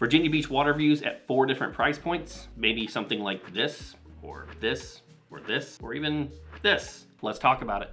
Virginia Beach water views at 4 different price points. Maybe something like this, or this, or this, or even this. Let's talk about it.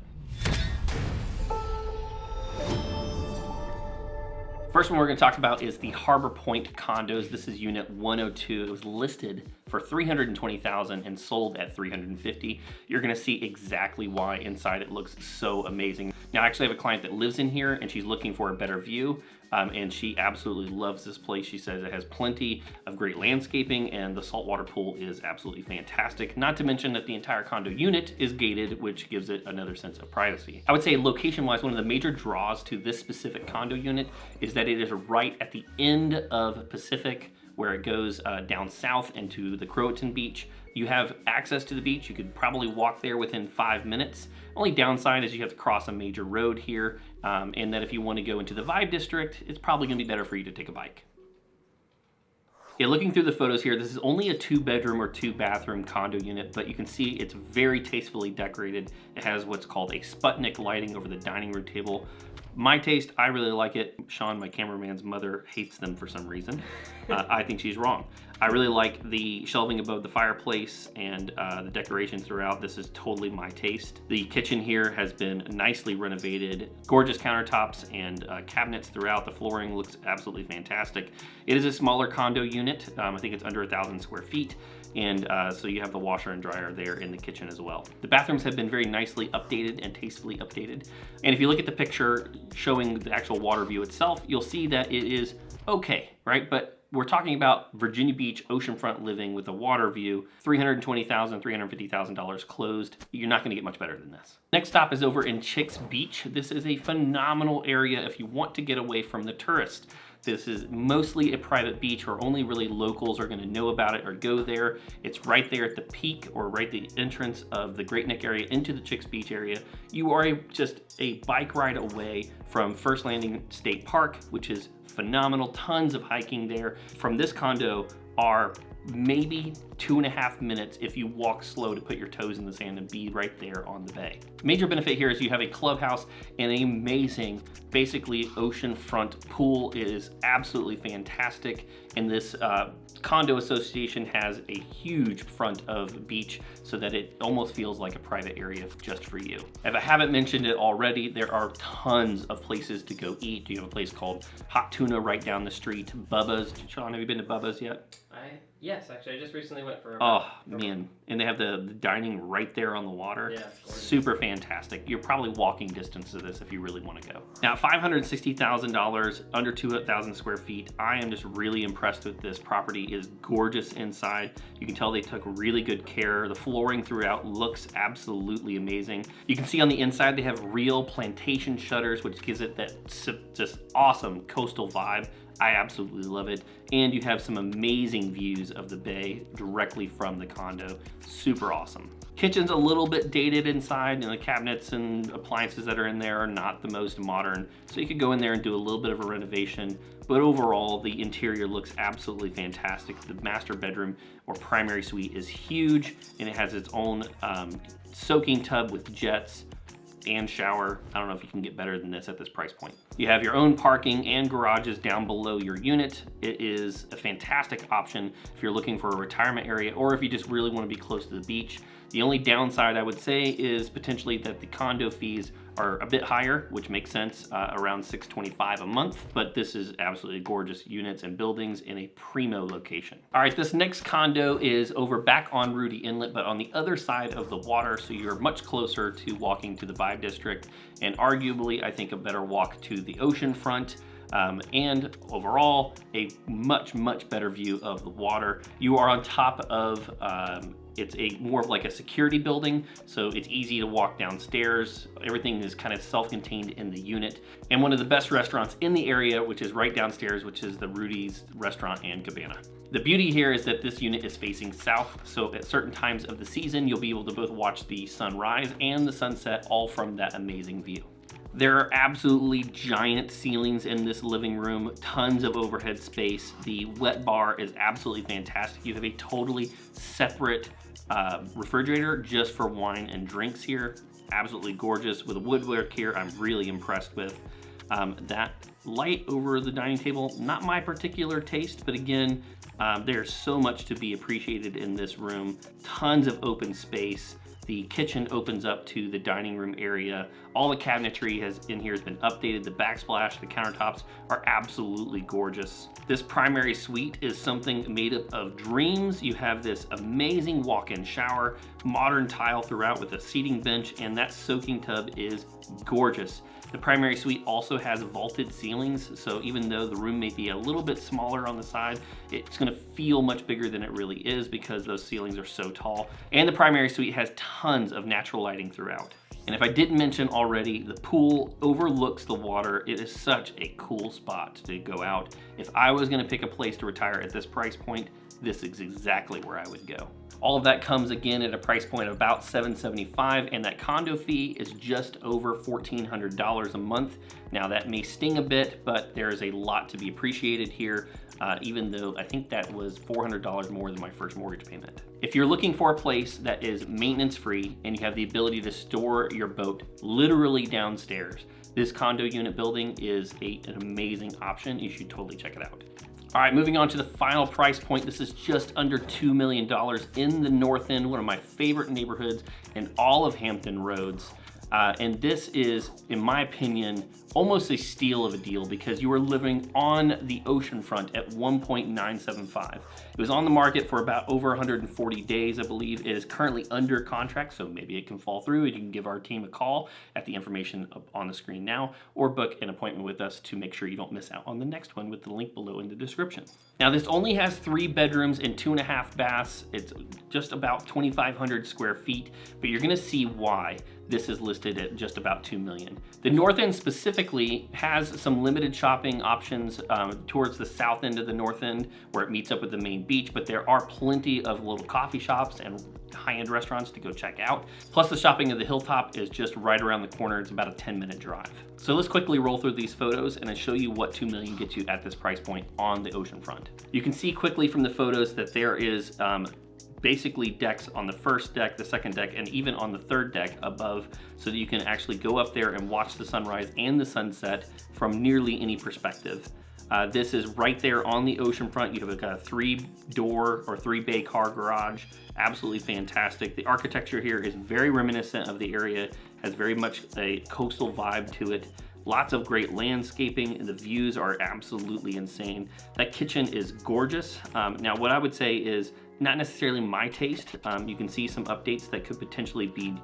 First one we're going to talk about is the Harbor Point condos. This is unit 102. It was listed for $320,000 and sold at $350,000. You're going to see exactly why inside it looks so amazing. Now, I actually have a client that lives in here and she's looking for a better view. And she absolutely loves this place. She says it has plenty of great landscaping and the saltwater pool is absolutely fantastic. Not to mention that the entire condo unit is gated, which gives it another sense of privacy. I would say location-wise, one of the major draws to this specific condo unit is that it is right at the end of Pacific, where it goes down south into the Croatan Beach. You have access to the beach. You could probably walk there within 5 minutes. Only downside is you have to cross a major road here, and that if you want to go into the Vibe District, it's probably going to be better for you to take a bike. Yeah, looking through the photos here, this is only a 2-bedroom or 2-bathroom condo unit, but you can see it's very tastefully decorated. It has what's called a Sputnik lighting over the dining room table. My taste, I really like it. Sean, my cameraman's mother, hates them for some reason. I think she's wrong. I really like the shelving above the fireplace and the decoration throughout. This is totally my taste. The kitchen here has been nicely renovated. Gorgeous countertops and cabinets throughout. The flooring looks absolutely fantastic. It is a smaller condo unit. I think it's under 1,000 square feet. And so you have the washer and dryer there in the kitchen as well. The bathrooms have been very nicely updated and tastefully updated. And if you look at the picture showing the actual water view itself, you'll see that it is okay, right? But we're talking about Virginia Beach oceanfront living with a water view, $320,000, $350,000 closed. You're not gonna get much better than this. Next stop is over in Chicks Beach. This is a phenomenal area if you want to get away from the tourists. This is mostly a private beach where only really locals are gonna know about it or go there. It's right there at the peak or right at the entrance of the Great Neck area into the Chicks Beach area. You are just a bike ride away from First Landing State Park, which is phenomenal. Tons of hiking there. From this condo are maybe 2.5 minutes if you walk slow to put your toes in the sand and be right there on the bay. Major benefit here is you have a clubhouse and an amazing, basically oceanfront pool. It is absolutely fantastic. And this condo association has a huge front of beach so that it almost feels like a private area just for you. If I haven't mentioned it already, there are tons of places to go eat. You have a place called Hot Tuna right down the street. Bubba's. Sean, have you been to Bubba's yet? Yes, actually, I just recently went for man. And they have the dining right there on the water. Yeah, it's gorgeous. Super fantastic. You're probably walking distance to this if you really want to go. Now, $560,000, under 2,000 square feet. I am just really impressed with this property. It is gorgeous inside. You can tell they took really good care. The flooring throughout looks absolutely amazing. You can see on the inside they have real plantation shutters, which gives it that just awesome coastal vibe. I absolutely love it. And you have some amazing views of the bay directly from the condo. Super awesome. Kitchen's a little bit dated inside, and the cabinets and appliances that are in there are not the most modern. So you could go in there and do a little bit of a renovation, but overall the interior looks absolutely fantastic. The master bedroom or primary suite is huge, and it has its own soaking tub with jets and shower. I don't know if you can get better than this at this price point. You have your own parking and garages down below your unit. It is a fantastic option if you're looking for a retirement area or if you just really want to be close to the beach. The only downside I would say is potentially that the condo fees are a bit higher, which makes sense, around $625 a month, but this is absolutely gorgeous units and buildings in a primo location. All right, this next condo is over back on Rudy Inlet, but on the other side of the water, so you're much closer to walking to the Vibe District, and arguably, I think, a better walk to the ocean front. And overall, a much, much better view of the water. You are on top of, it's more of like a security building, so it's easy to walk downstairs. Everything is kind of self-contained in the unit. And one of the best restaurants in the area, which is right downstairs, which is the Rudy's Restaurant and Cabana. The beauty here is that this unit is facing south, so at certain times of the season, you'll be able to both watch the sunrise and the sunset all from that amazing view. There are absolutely giant ceilings in this living room, tons of overhead space. The wet bar is absolutely fantastic. You have a totally separate refrigerator just for wine and drinks here. Absolutely gorgeous with the woodwork here. I'm really impressed with. That light over the dining table, not my particular taste, but again, there's so much to be appreciated in this room. Tons of open space. The kitchen opens up to the dining room area. All the cabinetry in here has been updated. The backsplash, the countertops are absolutely gorgeous. This primary suite is something made up of dreams. You have this amazing walk-in shower, modern tile throughout with a seating bench, and that soaking tub is gorgeous. The primary suite also has vaulted ceilings, so even though the room may be a little bit smaller on the side, it's gonna feel much bigger than it really is because those ceilings are so tall. And the primary suite has tons of natural lighting throughout. And if I didn't mention already, the pool overlooks the water. It is such a cool spot to go out. If I was gonna pick a place to retire at this price point, this is exactly where I would go. All of that comes again at a price point of about $775, and that condo fee is just over $1,400 a month. Now that may sting a bit, but there is a lot to be appreciated here, even though I think that was $400 more than my first mortgage payment. If you're looking for a place that is maintenance free and you have the ability to store your boat literally downstairs, this condo unit building is an amazing option. You should totally check it out. All right, moving on to the final price point. This is just under $2 million in the North End, one of my favorite neighborhoods in all of Hampton Roads. And this is, in my opinion, almost a steal of a deal because you are living on the oceanfront at 1.975. It was on the market for about over 140 days, I believe. It is currently under contract, so maybe it can fall through, and you can give our team a call at the information up on the screen now, or book an appointment with us to make sure you don't miss out on the next one with the link below in the description. Now, this only has 3 bedrooms and 2.5 baths. It's just about 2,500 square feet, but you're gonna see why this is listed at just about $2 million. The North End specifically has some limited shopping options towards the south end of the North End where it meets up with the main beach, but there are plenty of little coffee shops and high-end restaurants to go check out. Plus the shopping of the Hilltop is just right around the corner. It's about a 10-minute drive. So let's quickly roll through these photos and I'll show you what $2 million gets you at this price point on the oceanfront. You can see quickly from the photos that there is basically decks on the first deck, the second deck, and even on the third deck above, so that you can actually go up there and watch the sunrise and the sunset from nearly any perspective. This is right there on the oceanfront. You have a 3-door or 3-bay car garage. Absolutely fantastic. The architecture here is very reminiscent of the area, has very much a coastal vibe to it. Lots of great landscaping, and the views are absolutely insane. That kitchen is gorgeous. Now, what I would say is not necessarily my taste. You can see some updates that could potentially be,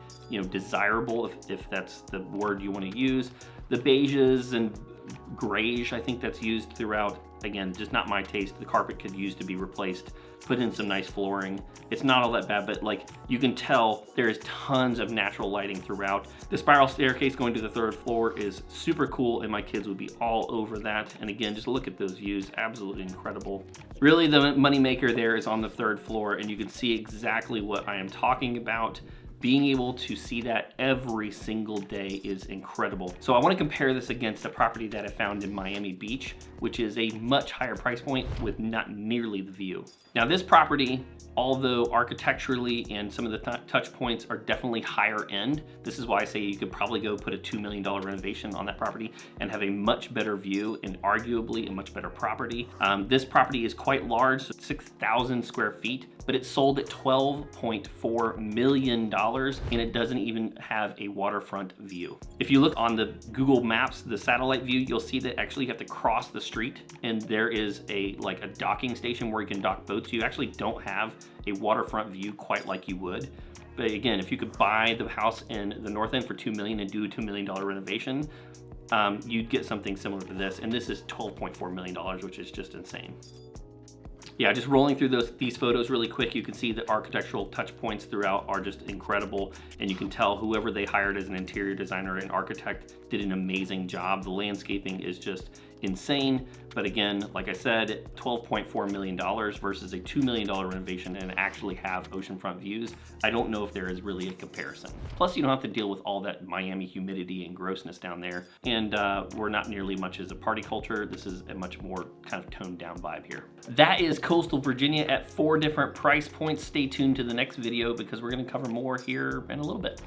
desirable if that's the word you want to use. The beiges and grayish, I think that's used throughout. Again, just not my taste. The carpet could use to be replaced. Put in some nice flooring. It's not all that bad, but you can tell there is tons of natural lighting throughout. The spiral staircase going to the 3rd floor is super cool, and my kids would be all over that. And again, just look at those views, absolutely incredible. Really, the moneymaker there is on the 3rd floor, and you can see exactly what I am talking about. Being able to see that every single day is incredible. So I want to compare this against a property that I found in Miami Beach, which is a much higher price point with not nearly the view. Now this property, although architecturally and some of the touch points are definitely higher end, this is why I say you could probably go put a $2 million renovation on that property and have a much better view and arguably a much better property. This property is quite large, so 6,000 square feet, but it's sold at $12.4 million, and it doesn't even have a waterfront view. If you look on the Google Maps, the satellite view, you'll see that actually you have to cross the street, and there is a docking station where you can dock boats. You actually don't have a waterfront view quite like you would. But again, if you could buy the house in the North End for $2 million and do a $2 million renovation, you'd get something similar to this. And this is $12.4 million, which is just insane. Yeah, just rolling through these photos really quick, you can see the architectural touch points throughout are just incredible, and you can tell whoever they hired as an interior designer and architect did an amazing job. The landscaping is just insane, but again, like I said, $12.4 million versus a $2 million renovation and actually have oceanfront views. I don't know if there is really a comparison. Plus, you don't have to deal with all that Miami humidity and grossness down there, and we're not nearly much as a party culture. This is a much more kind of toned down vibe here. That is coastal Virginia at 4 different price points. Stay tuned to the next video because we're going to cover more here in a little bit.